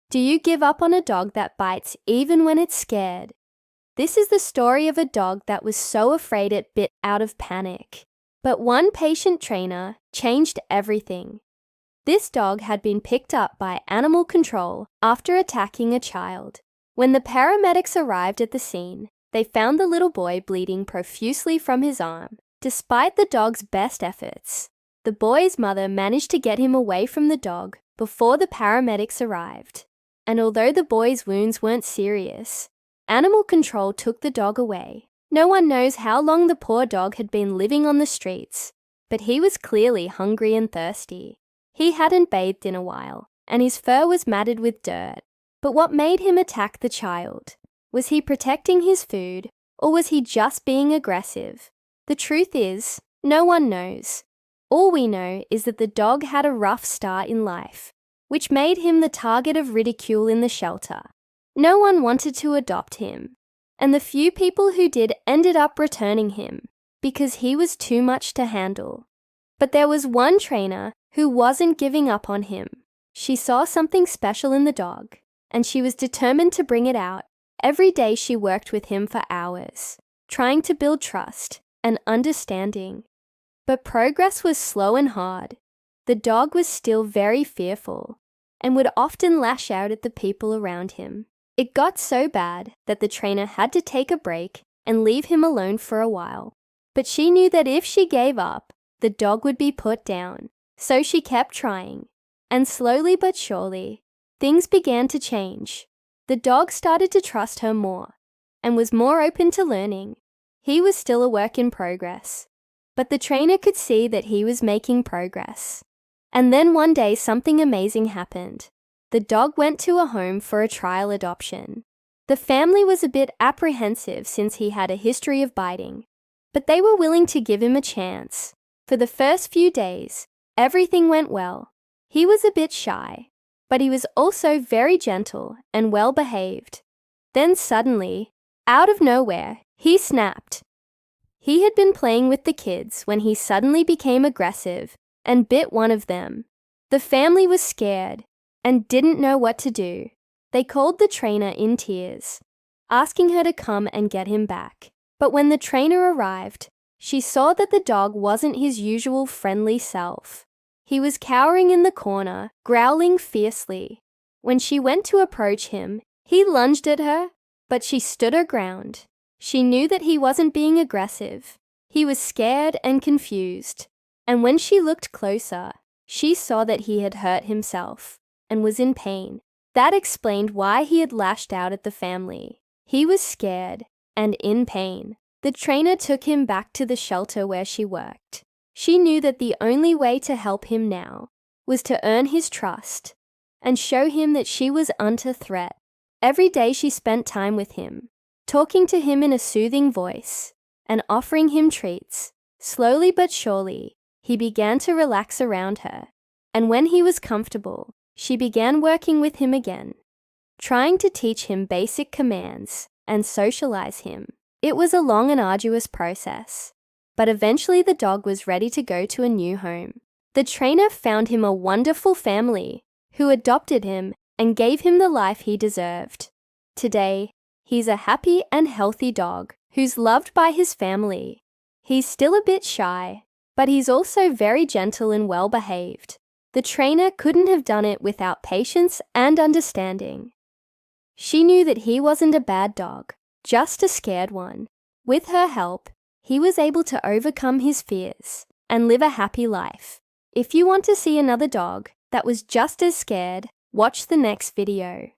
Do you give up on a dog that bites even when it's scared? This is the story of a dog that was so afraid it bit out of panic. But one patient trainer changed everything. This dog had been picked up by animal control after attacking a child. When the paramedics arrived at the scene, they found the little boy bleeding profusely from his arm. Despite the dog's best efforts, the boy's mother managed to get him away from the dog before the paramedics arrived. And although the boy's wounds weren't serious, animal control took the dog away. No one knows how long the poor dog had been living on the streets, but he was clearly hungry and thirsty. He hadn't bathed in a while, and his fur was matted with dirt. But what made him attack the child? Was he protecting his food, or was he just being aggressive? The truth is, no one knows. All we know is that the dog had a rough start in life, which made him the target of ridicule in the shelter. No one wanted to adopt him, and the few people who did ended up returning him because he was too much to handle. But there was one trainer who wasn't giving up on him. She saw something special in the dog, and she was determined to bring it out. Every day she worked with him for hours, trying to build trust and understanding. But progress was slow and hard. The dog was still very fearful and would often lash out at the people around him. It got so bad that the trainer had to take a break and leave him alone for a while. But she knew that if she gave up, the dog would be put down. So she kept trying. And slowly but surely, things began to change. The dog started to trust her more and was more open to learning. He was still a work in progress, but the trainer could see that he was making progress. And then one day something amazing happened. The dog went to a home for a trial adoption. The family was a bit apprehensive since he had a history of biting, but they were willing to give him a chance. For the first few days, everything went well. He was a bit shy, but he was also very gentle and well behaved. Then suddenly, out of nowhere, he snapped. He had been playing with the kids when he suddenly became aggressive and bit one of them. The family was scared and didn't know what to do. They called the trainer in tears, asking her to come and get him back. But when the trainer arrived, she saw that the dog wasn't his usual friendly self. He was cowering in the corner, growling fiercely. When she went to approach him, he lunged at her, but she stood her ground. She knew that he wasn't being aggressive. He was scared and confused. And when she looked closer, she saw that he had hurt himself and was in pain. That explained why he had lashed out at the family. He was scared and in pain. The trainer took him back to the shelter where she worked. She knew that the only way to help him now was to earn his trust and show him that she was under threat. Every day she spent time with him, talking to him in a soothing voice and offering him treats. Slowly but surely, he began to relax around her, and when he was comfortable, she began working with him again, trying to teach him basic commands and socialize him. It was a long and arduous process, but eventually the dog was ready to go to a new home. The trainer found him a wonderful family who adopted him and gave him the life he deserved. Today, he's a happy and healthy dog who's loved by his family. He's still a bit shy, but he's also very gentle and well-behaved. The trainer couldn't have done it without patience and understanding. She knew that he wasn't a bad dog, just a scared one. With her help, he was able to overcome his fears and live a happy life. If you want to see another dog that was just as scared, watch the next video.